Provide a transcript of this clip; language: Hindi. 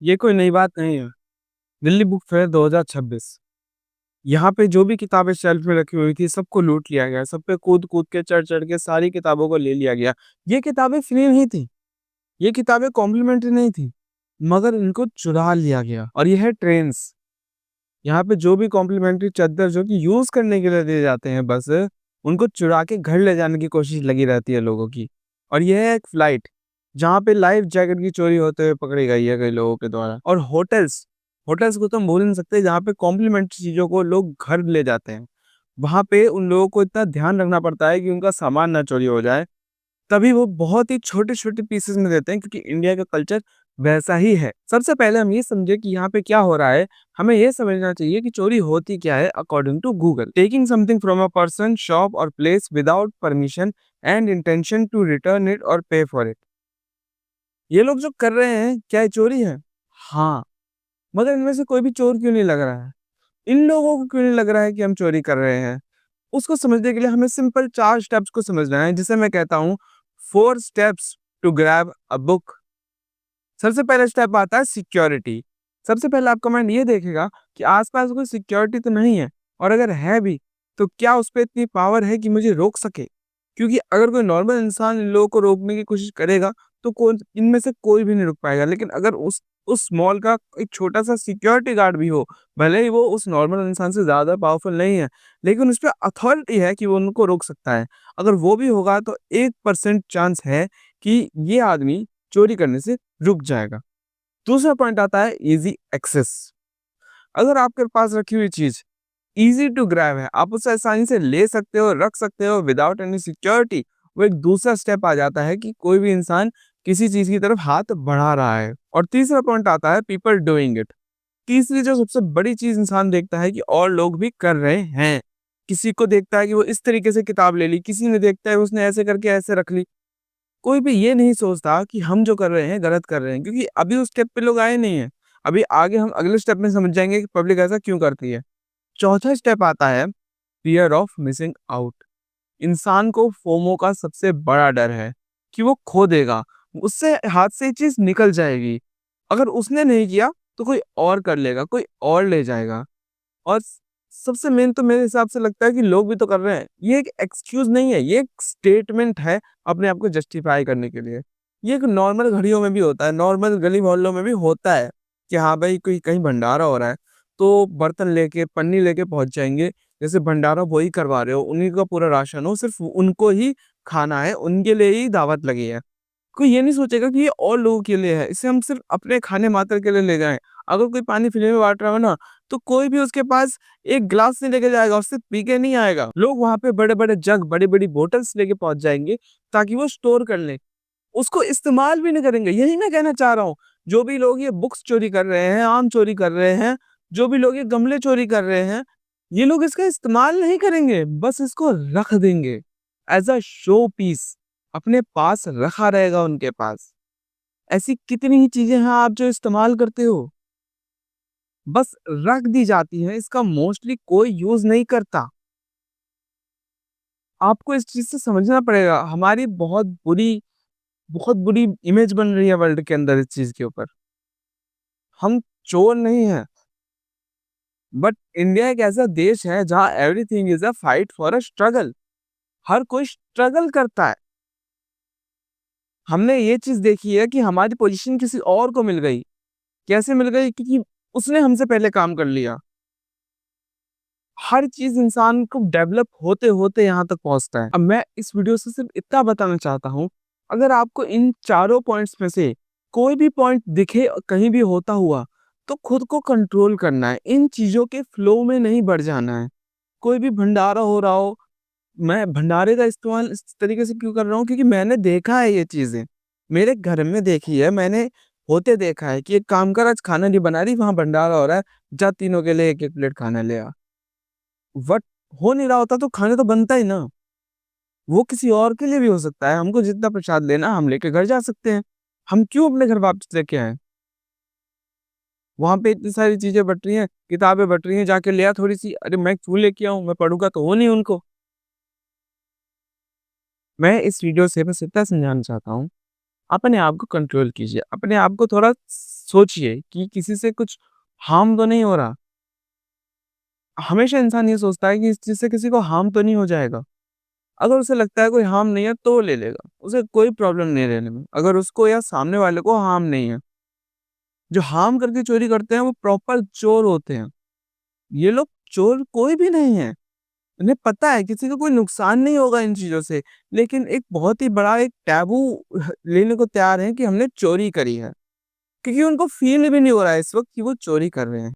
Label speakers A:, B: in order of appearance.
A: ये कोई नई बात नहीं है। दिल्ली बुक फेयर 2026, यहाँ पे जो भी किताबें शेल्फ में रखी हुई थी, सबको लूट लिया गया। सब पे कूद-कूद के, चढ़-चढ़ के सारी किताबों को ले लिया गया। ये किताबें फ्री नहीं थी, ये किताबें कॉम्प्लीमेंट्री नहीं थी, मगर इनको चुरा लिया गया। और ये है ट्रेंड्स। यहाँ पे जो भी कॉम्प्लीमेंट्री चद्दर जो कि यूज़ करने के लिए दिए जाते हैं बस, उनको चुरा के घर ले जाने की कोशिश लगी रहती है लोगों की। और ये है एक फ्लाइट, जहाँ पे लाइफ जैकेट की चोरी होते हुए पकड़ी गई है कई लोगों के द्वारा। और होटल्स, होटल्स को तो हम भूल नहीं सकते, जहाँ पे कॉम्प्लीमेंट्री चीज़ों को लोग घर ले जाते हैं। वहाँ पे उन लोगों को इतना ध्यान रखना पड़ता है कि उनका सामान ना चोरी हो जाए। तभी वो बहुत ही छोटे-छोटे पीसेज़ में देते हैं, क्योंकि इंडिया का कल्चर वैसा ही है। सबसे पहले हम ये समझे कि यहाँ पे क्या हो रहा है, हमें ये समझना चाहिए कि चोरी होती क्या है according to Google. Taking something from a person, shop और place without permission and intention to return it और पे फॉर इट। ये लोग जो कर रहे हैं, क्या ये चोरी है? हाँ, मगर इनमें से कोई भी चोर क्यों नहीं लग रहा है? इन लोगों को क्यों नहीं लग रहा है कि हम चोरी कर रहे हैं? उसको समझने के लिए हमें सिंपल 4 स्टेप्स को समझना है, जिसे मैं कहता हूँ 4 steps to grab a book. सबसे पहला स्टेप आता है सिक्योरिटी। सबसे पहले आपका माइंड ये देखेगा कि आस-पास कोई सिक्योरिटी तो नहीं है, और अगर है भी, तो क्या उस पे इतनी पावर है कि मुझे रोक सके? क्योंकि अगर कोई नॉर्मल इंसान इन लोगों को रोकने की कोशिश करेगा, तो कौन इनमें से कोई भी नहीं रुक पाएगा। लेकिन अगर उस मॉल का एक छोटा-सा सिक्योरिटी गार्ड भी हो, भले ही वो उस नॉर्मल इंसान से ज़्यादा पावरफुल नहीं है, लेकिन उसपे अथॉरिटी है कि वो उनको रोक सकता है। अगर वो भी होगा, तो 1% चांस है कि ये आदमी चोरी करने से रुक जाएगा। दूसरा पॉइंट आता है ईज़ी एक्सेस। अगर आपके पास रखी हुई चीज़ ईज़ी टू ग्रैब है, आप उसे आसानी से ले सकते हो, रख सकते हो विदाउट एनी सिक्योरिटी, वो एक दूसरा स्टेप आ जाता है कि कोई भी इंसान किसी चीज़ की तरफ हाथ बढ़ा रहा है। और तीसरा पॉइंट आता है पीपल डूइंग इट। तीसरी जो सबसे बड़ी चीज़ इंसान देखता है कि और लोग भी कर रहे हैं। किसी को देखता है कि वो इस तरीके से किताब ले ली, किसी ने देखता है उसने ऐसे करके ऐसे रख ली। कोई भी ये नहीं सोचता कि हम जो कर रहे हैं गलत कर रहे हैं, क्योंकि अभी उस स्टेप पे लोग आए नहीं हैं। अभी आगे हम अगले स्टेप में समझ जाएँगे कि पब्लिक ऐसा क्यों करती है। चौथा स्टेप आता है फ़ियर ऑफ मिसिंग आउट। इंसान को फोमो का सबसे बड़ा डर है कि वो खो देगा, उससे हाथ से ये चीज़ निकल जाएगी। अगर उसने नहीं किया तो कोई और कर लेगा, कोई और ले जाएगा। और सबसे मेन तो मेरे हिसाब से लगता है कि लोग भी तो कर रहे हैं। ये एक एक्सक्यूज़ नहीं है, ये एक स्टेटमेंट है अपने आप को जस्टिफ़ाई करने के लिए। ये एक नॉर्मल घड़ियों में भी होता है, नॉर्मल गली-मोहल्लों में भी होता है कि हाँ भाई, कोई कहीं भंडारा हो रहा है, तो बर्तन लेके, पन्नी लेके पहुँच जाएँगे। जैसे भंडारा वही करवा रहे हो, उन्हीं का पूरा राशन हो, सिर्फ़ उनको ही खाना है, उनके लिए ही दावत लगी है। कोई ये नहीं सोचेगा कि ये और लोगों के लिए है, इसे हम सिर्फ़ अपने खाने मात्र के लिए ले जाएँ। अगर कोई पानी फ्री में बाँट रहा हो ना, तो कोई भी उसके पास एक ग्लास नहीं लेके जाएगा, उससे पी के नहीं आएगा। लोग वहाँ पे बड़े-बड़े जग, बड़ी-बड़ी बॉटल्स लेके पहुँच जाएँगे, ताकि वो स्टोर कर लें। उसको इस्तेमाल भी नहीं करेंगे, यही मैं कहना चाह रहा हूँ। जो भी लोग ये बुक्स चोरी कर रहे हैं, आम चोरी कर रहे हैं, जो भी लोग ये गमले चोरी कर रहे हैं, ये लोग इसका इस्तेमाल नहीं करेंगे, बस इसको रख देंगे एज़ अ शो पीस। अपने पास रखा रहेगा उनके पास। ऐसी कितनी ही चीज़ें हैं आप जो इस्तेमाल करते हो, बस रख दी जाती हैं, इसका मोस्टली कोई यूज़ नहीं करता। आपको इस चीज़ से समझना पड़ेगा, हमारी बहुत बुरी इमेज बन रही है वर्ल्ड के अंदर इस चीज़ के ऊपर। हम चोर नहीं हैं, बट इंडिया एक ऐसा देश है जहाँ everything is a fight for a struggle. हर कोई स्ट्रगल करता है। हमने ये चीज़ देखी है कि हमारी पोज़ीशन किसी और को मिल गई। कैसे मिल गई? क्योंकि उसने हमसे पहले काम कर लिया। हर चीज़ इंसान को डेवलप होते-होते यहाँ तक पहुँचता है। अब मैं इस वीडियो से सिर्फ़ इतना बताना चाहता हूँ, अगर आपको इन चारों पॉइंट्स में से कोई भी पॉइंट दिखे कहीं भी होता हुआ, तो खुद को कंट्रोल करना है। इन चीज़ों के फ्लो में नहीं बढ़ जाना है। कोई भी भंडारा हो रहा हो, मैं भंडारे का इस्तेमाल इस तरीके से क्यों कर रहा हूँ, क्योंकि मैंने देखा है ये चीज़ें। मेरे घर में देखी है, मैंने होते देखा है कि एक काम कर, आज खाना नहीं बना रही, वहाँ भंडारा हो रहा है, जा तीनों के लिए 1-1 प्लेट खाना ले आ। बट हो नहीं रहा होता तो खाना तो बनता ही ना। वो किसी और के लिए भी हो सकता है, हमको जितना प्रसाद लेना हम लेके घर जा सकते हैं। हम क्यों अपने घर वापस लेके आएँ? वहाँ पे इतनी सारी चीज़ें बट रही हैं, किताबें बट रही हैं, जाके ले आ थोड़ी-सी। अरे मैं क्यों लेके आऊँ? मैं पढ़ूँगा तो हो नहीं उनको। मैं इस वीडियो से बस इतना समझाना चाहता हूँ, अपने आप को कंट्रोल कीजिए, अपने आप को थोड़ा सोचिए कि किसी से कुछ हार्म तो नहीं हो रहा। हमेशा इंसान ये सोचता है कि इस चीज़ से किसी को हार्म तो नहीं हो जाएगा। अगर उसे लगता है कोई हार्म नहीं है तो वो ले लेगा, उसे कोई प्रॉब्लम नहीं है लेने में। अगर उसको या सामने वाले को हार्म नहीं है। जो हार्म करके चोरी करते हैं वो प्रॉपर चोर होते हैं। ये लोग चोर कोई भी नहीं है। उन्हें पता है किसी को कोई नुकसान नहीं होगा इन चीज़ों से, लेकिन एक बहुत ही बड़ा एक टैबू लेने को तैयार हैं कि हमने चोरी करी है। क्योंकि उनको फ़ील भी नहीं हो रहा है इस वक़्त कि वो चोरी कर रहे हैं।